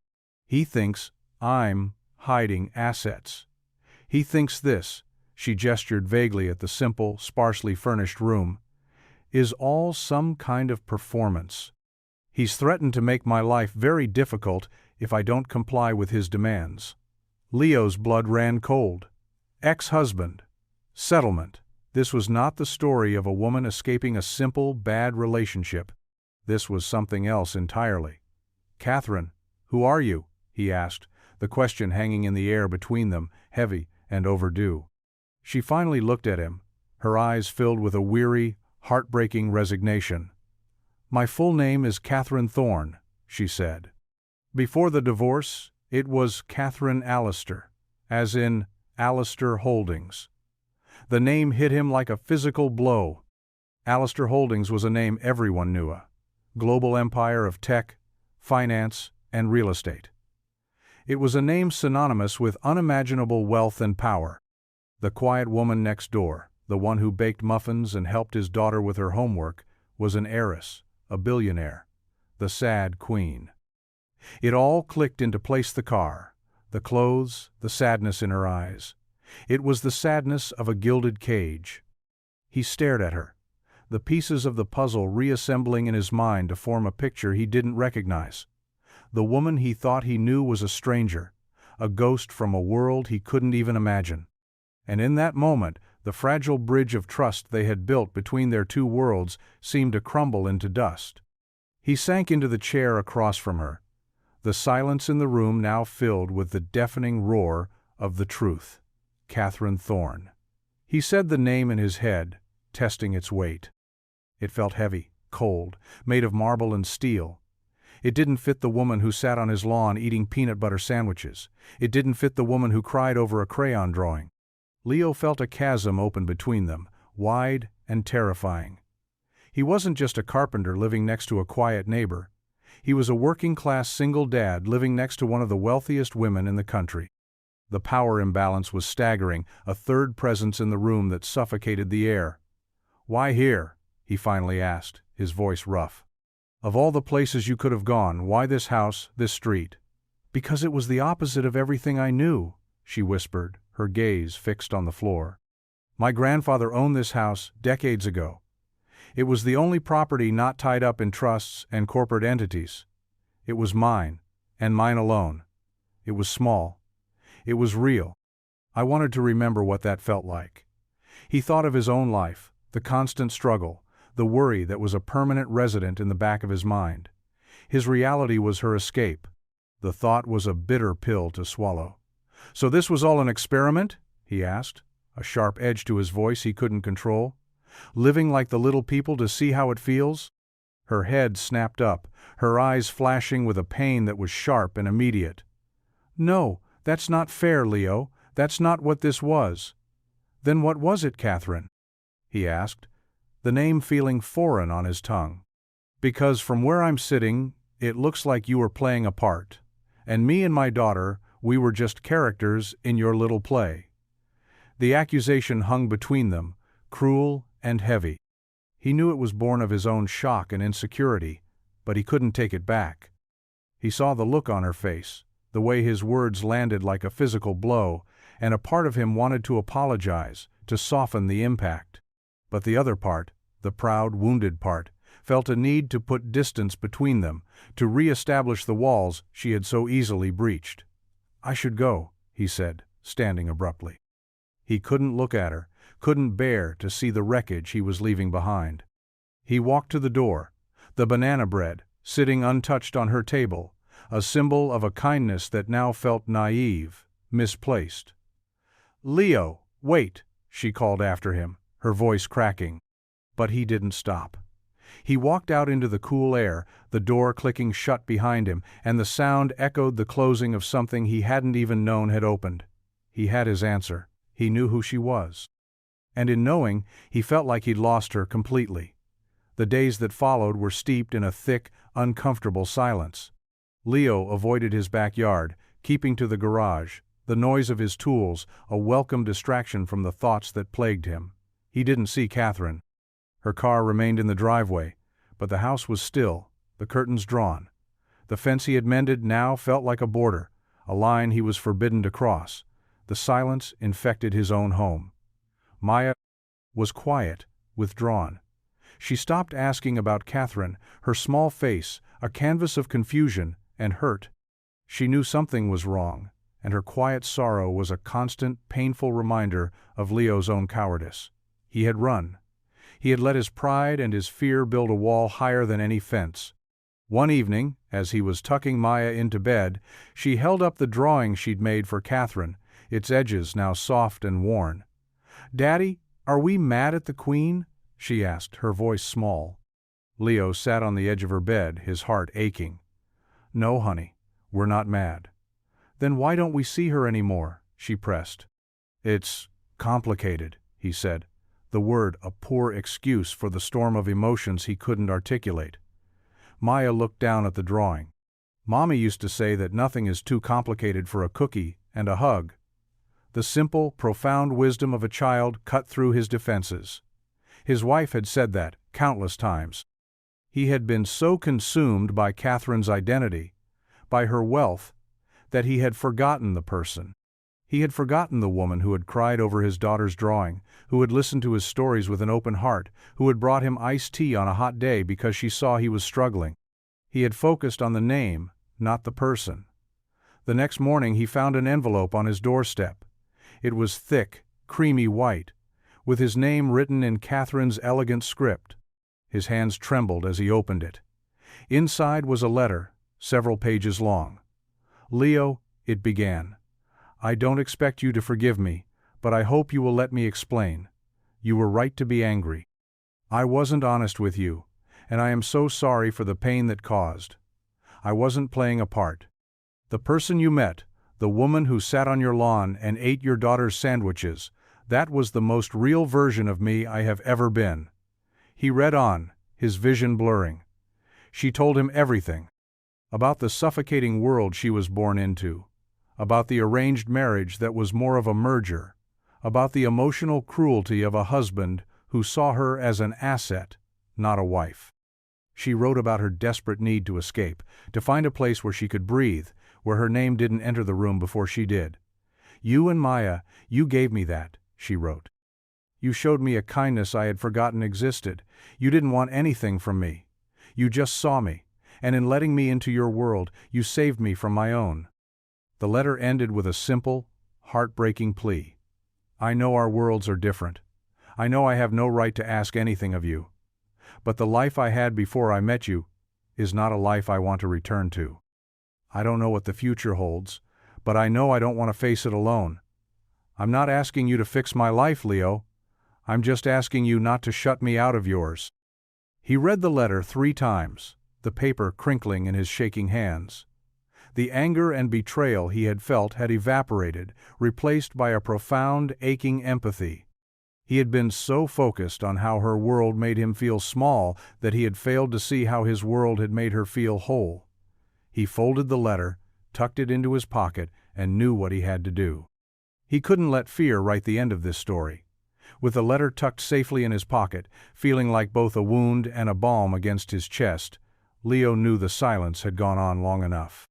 He thinks I'm hiding assets. He thinks this," she gestured vaguely at the simple, sparsely furnished room, "is all some kind of performance. He's threatened to make my life very difficult if I don't comply with his demands." Leo's blood ran cold. Ex-husband. Settlement. This was not the story of a woman escaping a simple, bad relationship. This was something else entirely. "Catherine, who are you?" he asked, the question hanging in the air between them, heavy and overdue. She finally looked at him, her eyes filled with a weary, heartbreaking resignation. "My full name is Catherine Thorne," she said. Before the divorce, it was Catherine Allister, as in Allister Holdings. The name hit him like a physical blow. Allister Holdings was a name everyone knew, a global empire of tech, finance, and real estate. It was a name synonymous with unimaginable wealth and power. The quiet woman next door, the one who baked muffins and helped his daughter with her homework, was an heiress, a billionaire, the sad queen. It all clicked into place: the car, the clothes, the sadness in her eyes. It was the sadness of a gilded cage. He stared at her, the pieces of the puzzle reassembling in his mind to form a picture he didn't recognize. The woman he thought he knew was a stranger, a ghost from a world he couldn't even imagine. And in that moment, the fragile bridge of trust they had built between their two worlds seemed to crumble into dust. He sank into the chair across from her, the silence in the room now filled with the deafening roar of the truth. Catherine Thorne. He said the name in his head, testing its weight. It felt heavy, cold, made of marble and steel. It didn't fit the woman who sat on his lawn eating peanut butter sandwiches. It didn't fit the woman who cried over a crayon drawing. Leo felt a chasm open between them, wide and terrifying. He wasn't just a carpenter living next to a quiet neighbor. He was a working-class single dad living next to one of the wealthiest women in the country. The power imbalance was staggering, a third presence in the room that suffocated the air. "Why here?" he finally asked, his voice rough. "Of all the places you could have gone, why this house, this street?" "Because it was the opposite of everything I knew," she whispered, her gaze fixed on the floor. "My grandfather owned this house decades ago. It was the only property not tied up in trusts and corporate entities. It was mine, And mine alone. It was small. It was real. I wanted to remember what that felt like. He thought of his own life, the constant struggle, the worry that was a permanent resident in the back of his mind. His reality was her escape. The thought was a bitter pill to swallow. "So this was all an experiment?" he asked, a sharp edge to his voice he couldn't control. "Living like the little people to see how it feels?" Her head snapped up, her eyes flashing with a pain that was sharp and immediate. "No, that's not fair, Leo. That's not what this was." "Then what was it, Catherine?" he asked, the name feeling foreign on his tongue. "Because from where I'm sitting, it looks like you were playing a part. And me and my daughter, we were just characters in your little play." The accusation hung between them, cruel and heavy. He knew it was born of his own shock and insecurity, but he couldn't take it back. He saw the look on her face, the way his words landed like a physical blow, and a part of him wanted to apologize, to soften the impact. But the other part, the proud, wounded part, felt a need to put distance between them, to re-establish the walls she had so easily breached. "I should go," he said, standing abruptly. He couldn't look at her, couldn't bear to see the wreckage he was leaving behind. He walked to the door, the banana bread, sitting untouched on her table, a symbol of a kindness that now felt naive, misplaced. "Leo, wait," she called after him, her voice cracking. But he didn't stop. He walked out into the cool air, the door clicking shut behind him, and the sound echoed the closing of something he hadn't even known had opened. He had his answer. He knew who she was. And in knowing, he felt like he'd lost her completely. The days that followed were steeped in a thick, uncomfortable silence. Leo avoided his backyard, keeping to the garage, the noise of his tools, a welcome distraction from the thoughts that plagued him. He didn't see Catherine. Her car remained in the driveway, but the house was still, the curtains drawn. The fence he had mended now felt like a border, a line he was forbidden to cross. The silence infected his own home. Maya was quiet, withdrawn. She stopped asking about Catherine, her small face, a canvas of confusion and hurt. She knew something was wrong, and her quiet sorrow was a constant, painful reminder of Leo's own cowardice. He had run. He had let his pride and his fear build a wall higher than any fence. One evening, as he was tucking Maya into bed, she held up the drawing she'd made for Catherine, its edges now soft and worn. "Daddy, are we mad at the Queen?" she asked, her voice small. Leo sat on the edge of her bed, his heart aching. "No, honey, we're not mad." "Then why don't we see her anymore?" she pressed. "It's complicated," he said, the word a poor excuse for the storm of emotions he couldn't articulate. Maya looked down at the drawing. "Mommy used to say that nothing is too complicated for a cookie and a hug." The simple, profound wisdom of a child cut through his defenses. His wife had said that countless times. He had been so consumed by Catherine's identity, by her wealth, that he had forgotten the person. He had forgotten the woman who had cried over his daughter's drawing, who had listened to his stories with an open heart, who had brought him iced tea on a hot day because she saw he was struggling. He had focused on the name, not the person. The next morning he found an envelope on his doorstep. It was thick, creamy white, with his name written in Catherine's elegant script. His hands trembled as he opened it. Inside was a letter, several pages long. "Leo," it began, "I don't expect you to forgive me, but I hope you will let me explain. You were right to be angry. I wasn't honest with you, and I am so sorry for the pain that caused. I wasn't playing a part. The person you met, the woman who sat on your lawn and ate your daughter's sandwiches, that was the most real version of me I have ever been." He read on, his vision blurring. She told him everything. About the suffocating world she was born into. About the arranged marriage that was more of a merger. About the emotional cruelty of a husband who saw her as an asset, not a wife. She wrote about her desperate need to escape, to find a place where she could breathe, where her name didn't enter the room before she did. "You and Maya, you gave me that," she wrote. "You showed me a kindness I had forgotten existed. You didn't want anything from me. You just saw me, and in letting me into your world, you saved me from my own." The letter ended with a simple, heartbreaking plea. "I know our worlds are different. I know I have no right to ask anything of you. But the life I had before I met you is not a life I want to return to. I don't know what the future holds, but I know I don't want to face it alone. I'm not asking you to fix my life, Leo. I'm just asking you not to shut me out of yours." He read the letter 3 times, the paper crinkling in his shaking hands. The anger and betrayal he had felt had evaporated, replaced by a profound, aching empathy. He had been so focused on how her world made him feel small that he had failed to see how his world had made her feel whole. He folded the letter, tucked it into his pocket, and knew what he had to do. He couldn't let fear write the end of this story. With the letter tucked safely in his pocket, feeling like both a wound and a balm against his chest, Leo knew the silence had gone on long enough.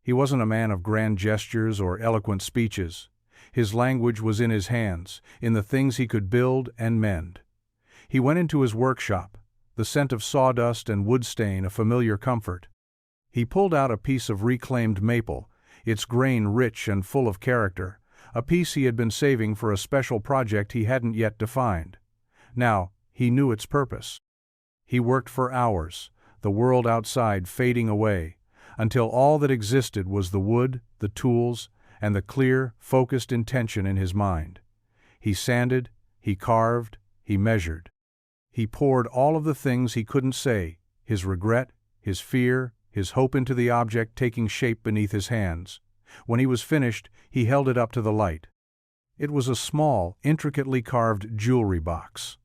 He wasn't a man of grand gestures or eloquent speeches. His language was in his hands, in the things he could build and mend. He went into his workshop, the scent of sawdust and wood stain a familiar comfort. He pulled out a piece of reclaimed maple, its grain rich and full of character, a piece he had been saving for a special project he hadn't yet defined. Now, he knew its purpose. He worked for hours, the world outside fading away, until all that existed was the wood, the tools, and the clear, focused intention in his mind. He sanded, he carved, he measured. He poured all of the things he couldn't say, his regret, his fear, his hope into the object taking shape beneath his hands. When he was finished, he held it up to the light. It was a small, intricately carved jewelry box.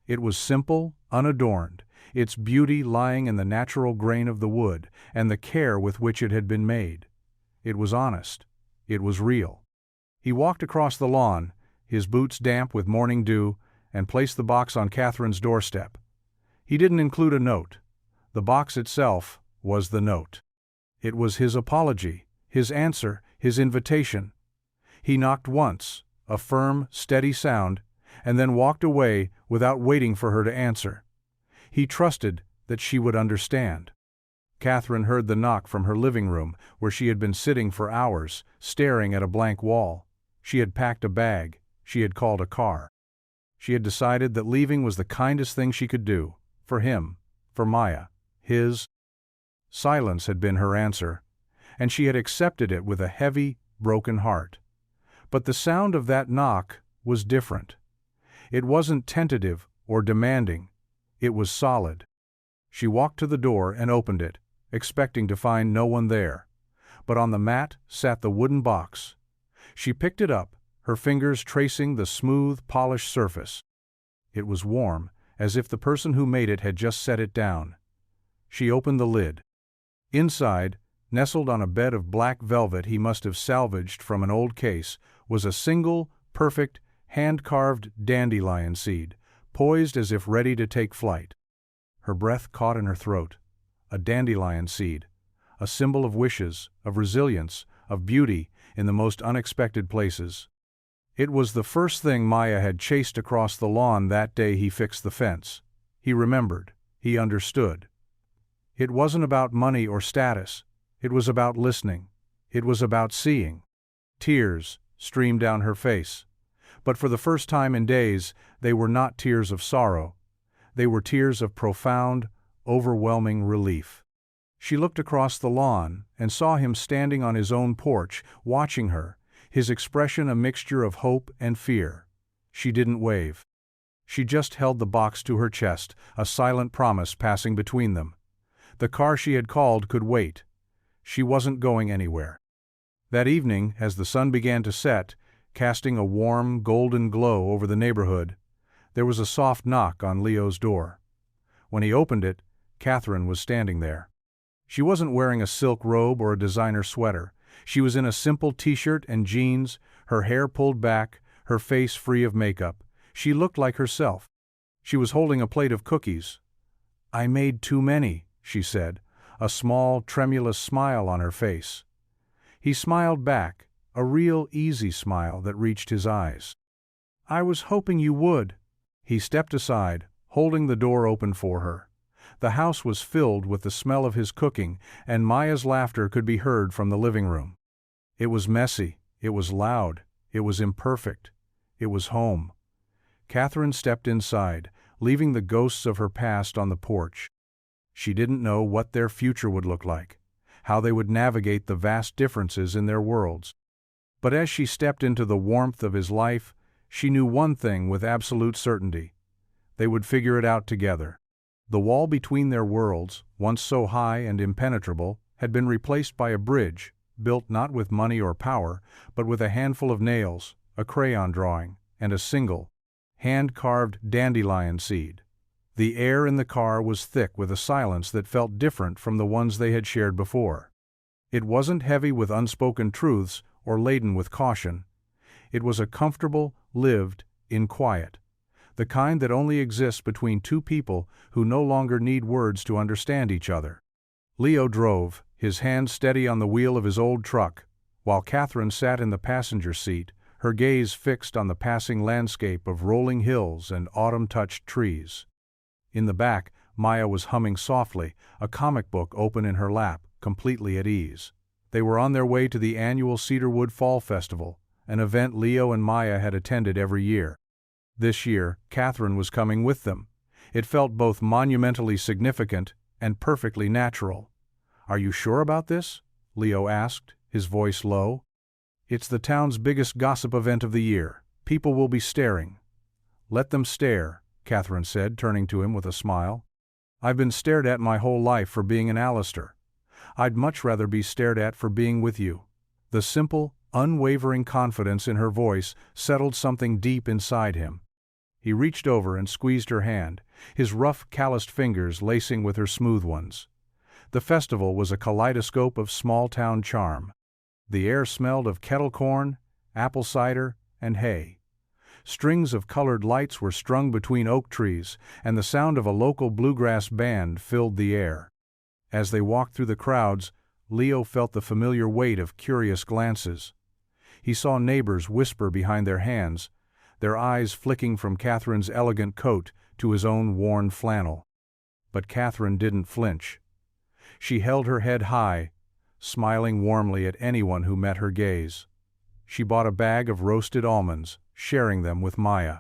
It was simple, unadorned, its beauty lying in the natural grain of the wood and the care with which it had been made. It was honest. It was real. He walked across the lawn, his boots damp with morning dew, and placed the box on Catherine's doorstep. He didn't include a note. The box itself was the note. It was his apology, his answer, his invitation. He knocked once, a firm, steady sound, and then walked away without waiting for her to answer. He trusted that she would understand. Catherine heard the knock from her living room, where she had been sitting for hours, staring at a blank wall. She had packed a bag. She had called a car. She had decided that leaving was the kindest thing she could do, for him, for Maya, his. Silence had been her answer, and she had accepted it with a heavy, broken heart. But the sound of that knock was different. It wasn't tentative or demanding. It was solid. She walked to the door and opened it, expecting to find no one there. But on the mat sat the wooden box. She picked it up, her fingers tracing the smooth, polished surface. It was warm, as if the person who made it had just set it down. She opened the lid. Inside, nestled on a bed of black velvet he must have salvaged from an old case, was a single, perfect, hand-carved dandelion seed, poised as if ready to take flight. Her breath caught in her throat. A dandelion seed, a symbol of wishes, of resilience, of beauty in the most unexpected places. It was the first thing Maya had chased across the lawn that day he fixed the fence. He remembered. He understood. It wasn't about money or status. It was about listening. It was about seeing. Tears streamed down her face. But for the first time in days, they were not tears of sorrow. They were tears of profound, overwhelming relief. She looked across the lawn and saw him standing on his own porch, watching her, his expression a mixture of hope and fear. She didn't wave. She just held the box to her chest, a silent promise passing between them. The car she had called could wait. She wasn't going anywhere. That evening, as the sun began to set, casting a warm, golden glow over the neighborhood, there was a soft knock on Leo's door. When he opened it, Catherine was standing there. She wasn't wearing a silk robe or a designer sweater. She was in a simple t-shirt and jeans, her hair pulled back, her face free of makeup. She looked like herself. She was holding a plate of cookies. "I made too many," she said, a small, tremulous smile on her face. He smiled back, a real easy smile that reached his eyes. "I was hoping you would." He stepped aside, holding the door open for her. The house was filled with the smell of his cooking, and Maya's laughter could be heard from the living room. It was messy, it was loud, it was imperfect. It was home. Catherine stepped inside, leaving the ghosts of her past on the porch. She didn't know what their future would look like, how they would navigate the vast differences in their worlds. But as she stepped into the warmth of his life, she knew one thing with absolute certainty. They would figure it out together. The wall between their worlds, once so high and impenetrable, had been replaced by a bridge, built not with money or power, but with a handful of nails, a crayon drawing, and a single, hand-carved dandelion seed. The air in the car was thick with a silence that felt different from the ones they had shared before. It wasn't heavy with unspoken truths or laden with caution. It was a comfortable, lived, in quiet. The kind that only exists between two people who no longer need words to understand each other. Leo drove, his hand steady on the wheel of his old truck, while Catherine sat in the passenger seat, her gaze fixed on the passing landscape of rolling hills and autumn-touched trees. In the back, Maya was humming softly, a comic book open in her lap, completely at ease. They were on their way to the annual Cedarwood Fall Festival, an event Leo and Maya had attended every year. This year, Catherine was coming with them. It felt both monumentally significant and perfectly natural. "Are you sure about this?" Leo asked, his voice low. "It's the town's biggest gossip event of the year. People will be staring." "Let them stare," Catherine said, turning to him with a smile. "I've been stared at my whole life for being an Alistair. I'd much rather be stared at for being with you." The simple, unwavering confidence in her voice settled something deep inside him. He reached over and squeezed her hand, his rough, calloused fingers lacing with her smooth ones. The festival was a kaleidoscope of small-town charm. The air smelled of kettle corn, apple cider, and hay. Strings of colored lights were strung between oak trees, and the sound of a local bluegrass band filled the air. As they walked through the crowds, Leo felt the familiar weight of curious glances. He saw neighbors whisper behind their hands, their eyes flicking from Catherine's elegant coat to his own worn flannel. But Catherine didn't flinch. She held her head high, smiling warmly at anyone who met her gaze. She bought a bag of roasted almonds, sharing them with Maya.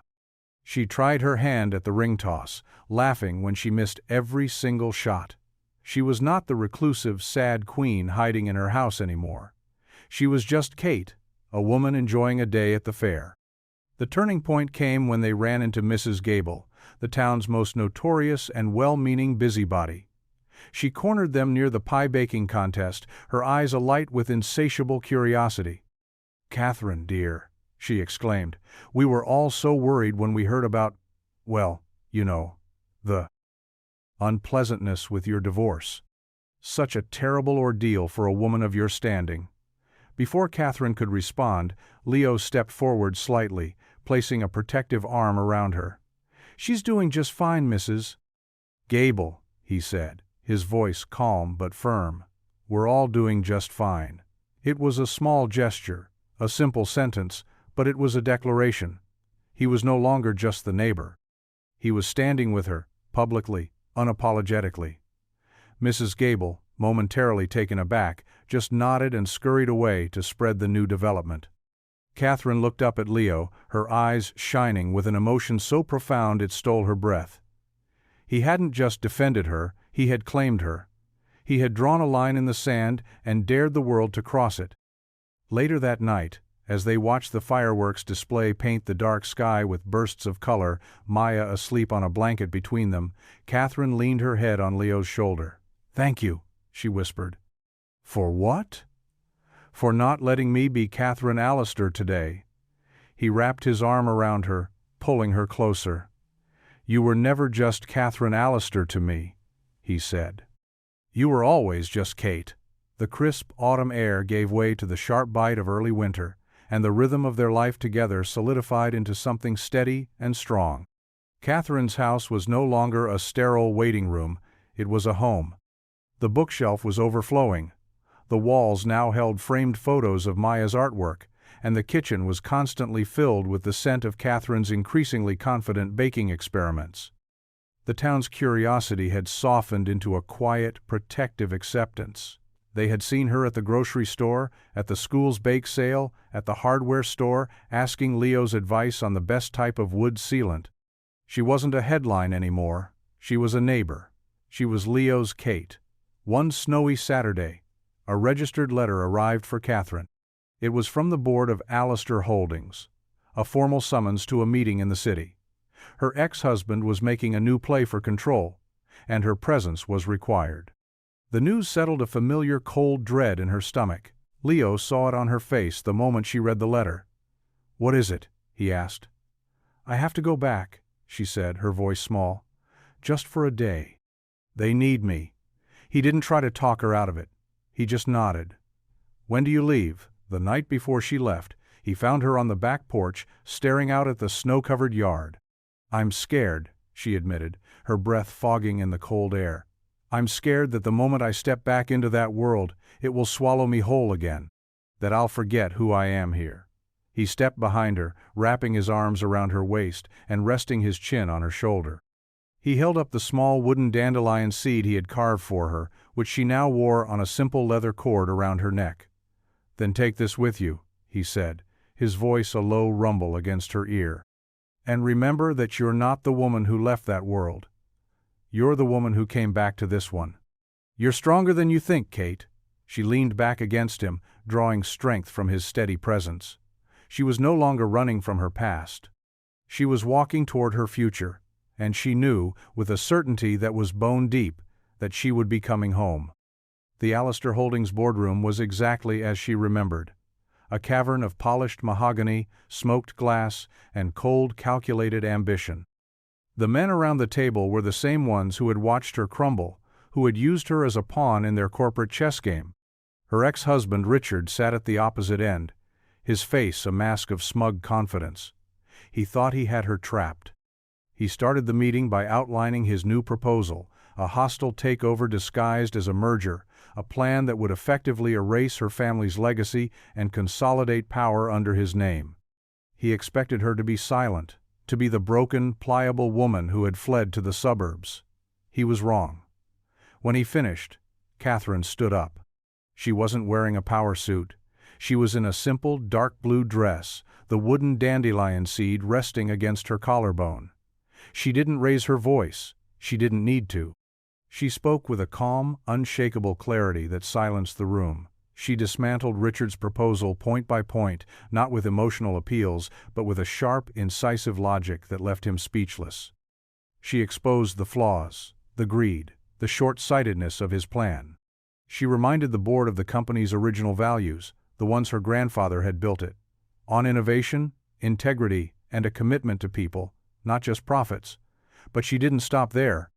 She tried her hand at the ring toss, laughing when she missed every single shot. She was not the reclusive, sad queen hiding in her house anymore. She was just Kate, a woman enjoying a day at the fair. The turning point came when they ran into Mrs. Gable, the town's most notorious and well-meaning busybody. She cornered them near the pie-baking contest, her eyes alight with insatiable curiosity. "Catherine, dear," she exclaimed, "we were all so worried when we heard about, well, you know, the unpleasantness with your divorce. Such a terrible ordeal for a woman of your standing." Before Catherine could respond, Leo stepped forward slightly, placing a protective arm around her. "She's doing just fine, Mrs. Gable," he said, his voice calm but firm. "We're all doing just fine." It was a small gesture, a simple sentence, but it was a declaration. He was no longer just the neighbor. He was standing with her, publicly, unapologetically. Mrs. Gable, momentarily taken aback, just nodded and scurried away to spread the new development. Catherine looked up at Leo, her eyes shining with an emotion so profound it stole her breath. He hadn't just defended her, he had claimed her. He had drawn a line in the sand and dared the world to cross it. Later that night, as they watched the fireworks display paint the dark sky with bursts of color, Maya asleep on a blanket between them, Catherine leaned her head on Leo's shoulder. "Thank you," she whispered. "For what?" "For not letting me be Catherine Alistair today." He wrapped his arm around her, pulling her closer. "You were never just Catherine Alistair to me," he said. "You were always just Kate." The crisp autumn air gave way to the sharp bite of early winter, and the rhythm of their life together solidified into something steady and strong. Catherine's house was no longer a sterile waiting room, it was a home. The bookshelf was overflowing. The walls now held framed photos of Maya's artwork, and the kitchen was constantly filled with the scent of Catherine's increasingly confident baking experiments. The town's curiosity had softened into a quiet, protective acceptance. They had seen her at the grocery store, at the school's bake sale, at the hardware store, asking Leo's advice on the best type of wood sealant. She wasn't a headline anymore. She was a neighbor. She was Leo's Kate. One snowy Saturday, a registered letter arrived for Catherine. It was from the board of Allister Holdings, a formal summons to a meeting in the city. Her ex-husband was making a new play for Control, and her presence was required. The news settled a familiar cold dread in her stomach. Leo saw it on her face the moment she read the letter. "What is it?" he asked. "I have to go back," she said, her voice small. "Just for a day. They need me." He didn't try to talk her out of it. He just nodded. "When do you leave?" The night before she left, he found her on the back porch, staring out at the snow-covered yard. "I'm scared," she admitted, her breath fogging in the cold air. "I'm scared that the moment I step back into that world, it will swallow me whole again. That I'll forget who I am here." He stepped behind her, wrapping his arms around her waist and resting his chin on her shoulder. He held up the small wooden dandelion seed he had carved for her, which she now wore on a simple leather cord around her neck. "Then take this with you," he said, his voice a low rumble against her ear. "And remember that you're not the woman who left that world. You're the woman who came back to this one. You're stronger than you think, Kate." She leaned back against him, drawing strength from his steady presence. She was no longer running from her past. She was walking toward her future, and she knew, with a certainty that was bone deep, that she would be coming home. The Allister Holdings boardroom was exactly as she remembered. A cavern of polished mahogany, smoked glass, and cold, calculated ambition. The men around the table were the same ones who had watched her crumble, who had used her as a pawn in their corporate chess game. Her ex-husband Richard sat at the opposite end, his face a mask of smug confidence. He thought he had her trapped. He started the meeting by outlining his new proposal, a hostile takeover disguised as a merger, a plan that would effectively erase her family's legacy and consolidate power under his name. He expected her to be silent, to be the broken, pliable woman who had fled to the suburbs. He was wrong. When he finished, Catherine stood up. She wasn't wearing a power suit. She was in a simple, dark blue dress, the wooden dandelion seed resting against her collarbone. She didn't raise her voice. She didn't need to. She spoke with a calm, unshakable clarity that silenced the room. She dismantled Richard's proposal point by point, not with emotional appeals, but with a sharp, incisive logic that left him speechless. She exposed the flaws, the greed, the short-sightedness of his plan. She reminded the board of the company's original values, the ones her grandfather had built it, on innovation, integrity, and a commitment to people, not just profits. But she didn't stop there.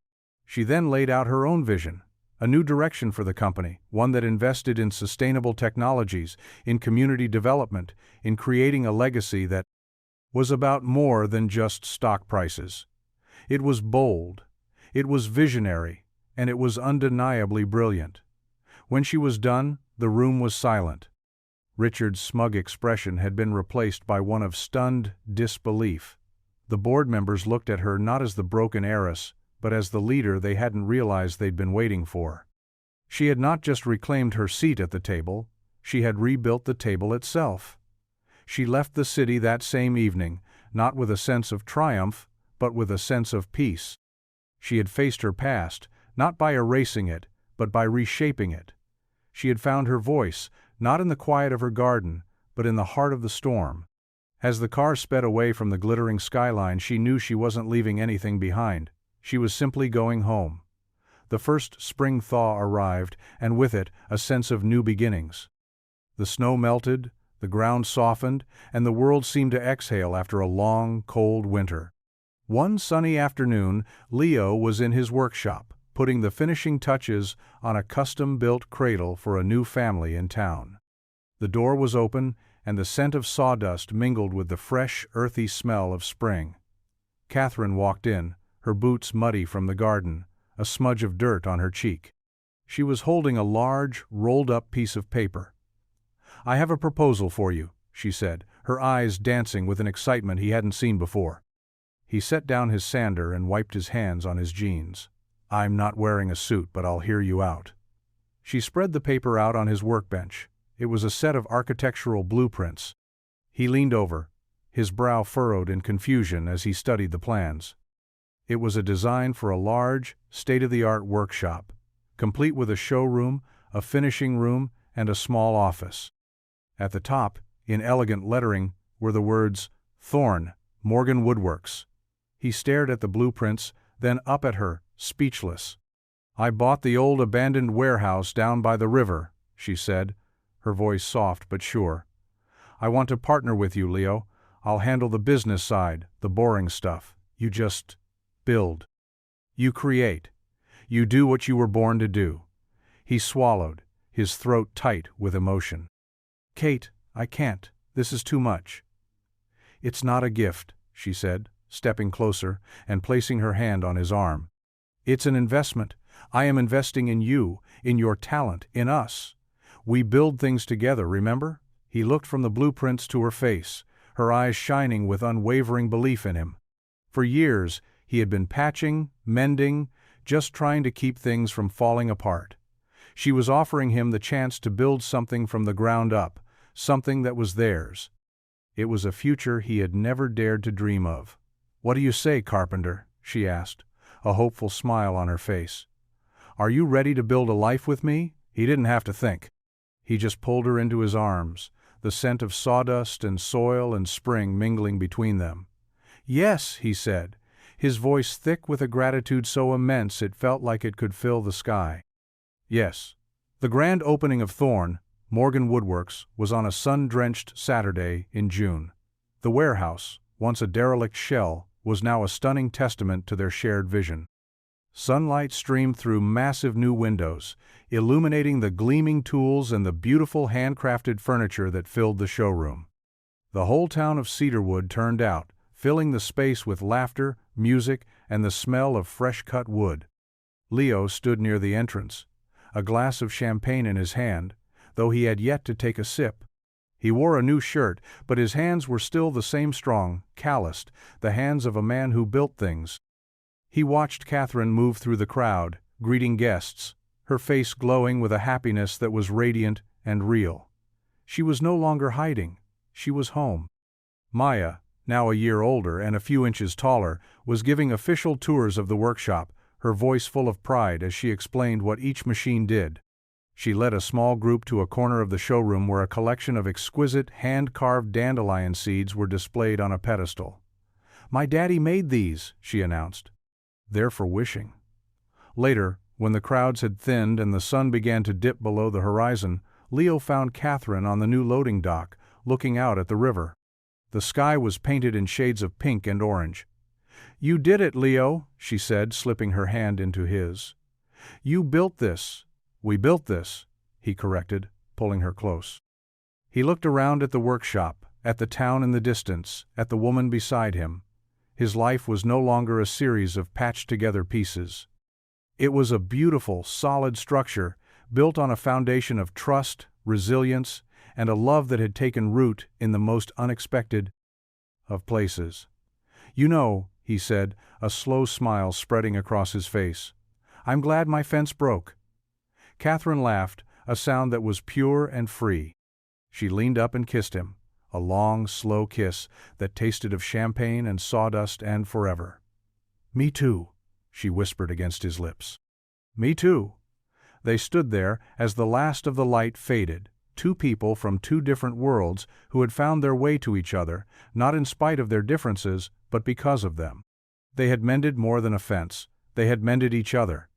She then laid out her own vision, a new direction for the company, one that invested in sustainable technologies, in community development, in creating a legacy that was about more than just stock prices. It was bold, it was visionary, and it was undeniably brilliant. When she was done, the room was silent. Richard's smug expression had been replaced by one of stunned disbelief. The board members looked at her not as the broken heiress, but as the leader they hadn't realized they'd been waiting for. She had not just reclaimed her seat at the table, she had rebuilt the table itself. She left the city that same evening, not with a sense of triumph, but with a sense of peace. She had faced her past, not by erasing it, but by reshaping it. She had found her voice, not in the quiet of her garden, but in the heart of the storm. As the car sped away from the glittering skyline, she knew she wasn't leaving anything behind. She was simply going home. The first spring thaw arrived, and with it, a sense of new beginnings. The snow melted, the ground softened, and the world seemed to exhale after a long, cold winter. One sunny afternoon, Leo was in his workshop, putting the finishing touches on a custom-built cradle for a new family in town. The door was open, and the scent of sawdust mingled with the fresh, earthy smell of spring. Catherine walked in, her boots muddy from the garden, a smudge of dirt on her cheek. She was holding a large, rolled-up piece of paper. "I have a proposal for you," she said, her eyes dancing with an excitement he hadn't seen before. He set down his sander and wiped his hands on his jeans. "I'm not wearing a suit, but I'll hear you out." She spread the paper out on his workbench. It was a set of architectural blueprints. He leaned over, his brow furrowed in confusion as he studied the plans. It was a design for a large, state-of-the-art workshop, complete with a showroom, a finishing room, and a small office. At the top, in elegant lettering, were the words, "Thorn, Morgan Woodworks." He stared at the blueprints, then up at her, speechless. "I bought the old abandoned warehouse down by the river," she said, her voice soft but sure. "I want to partner with you, Leo. I'll handle the business side, the boring stuff. You just build. You create. You do what you were born to do." He swallowed, his throat tight with emotion. "Kate, I can't. This is too much." "It's not a gift," she said, stepping closer and placing her hand on his arm. "It's an investment. I am investing in you, in your talent, in us. We build things together, remember?" He looked from the blueprints to her face, her eyes shining with unwavering belief in him. For years, he had been patching, mending, just trying to keep things from falling apart. She was offering him the chance to build something from the ground up, something that was theirs. It was a future he had never dared to dream of. "What do you say, Carpenter?" she asked, a hopeful smile on her face. "Are you ready to build a life with me?" He didn't have to think. He just pulled her into his arms, the scent of sawdust and soil and spring mingling between them. "Yes," he said, his voice thick with a gratitude so immense it felt like it could fill the sky. "Yes." The grand opening of Thorn, Morgan Woodworks, was on a sun-drenched Saturday in June. The warehouse, once a derelict shell, was now a stunning testament to their shared vision. Sunlight streamed through massive new windows, illuminating the gleaming tools and the beautiful handcrafted furniture that filled the showroom. The whole town of Cedarwood turned out, filling the space with laughter, music, and the smell of fresh-cut wood. Leo stood near the entrance, a glass of champagne in his hand, though he had yet to take a sip. He wore a new shirt, but his hands were still the same strong, calloused, the hands of a man who built things. He watched Catherine move through the crowd, greeting guests, her face glowing with a happiness that was radiant and real. She was no longer hiding. She was home. Maya, now a year older and a few inches taller, was giving official tours of the workshop, her voice full of pride as she explained what each machine did. She led a small group to a corner of the showroom where a collection of exquisite, hand-carved dandelion seeds were displayed on a pedestal. "My daddy made these," she announced. "They're for wishing." Later, when the crowds had thinned and the sun began to dip below the horizon, Leo found Catherine on the new loading dock, looking out at the river. The sky was painted in shades of pink and orange. "You did it, Leo," she said, slipping her hand into his. "You built this." "We built this," he corrected, pulling her close. He looked around at the workshop, at the town in the distance, at the woman beside him. His life was no longer a series of patched-together pieces. It was a beautiful, solid structure, built on a foundation of trust, resilience, and a love that had taken root in the most unexpected of places. "You know," he said, a slow smile spreading across his face, "I'm glad my fence broke." Catherine laughed, a sound that was pure and free. She leaned up and kissed him, a long, slow kiss that tasted of champagne and sawdust and forever. "Me too," she whispered against his lips. "Me too." They stood there as the last of the light faded, two people from two different worlds who had found their way to each other, not in spite of their differences, but because of them. They had mended more than a fence, they had mended each other.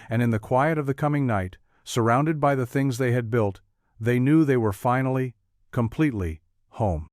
And in the quiet of the coming night, surrounded by the things they had built, they knew they were finally, completely, home.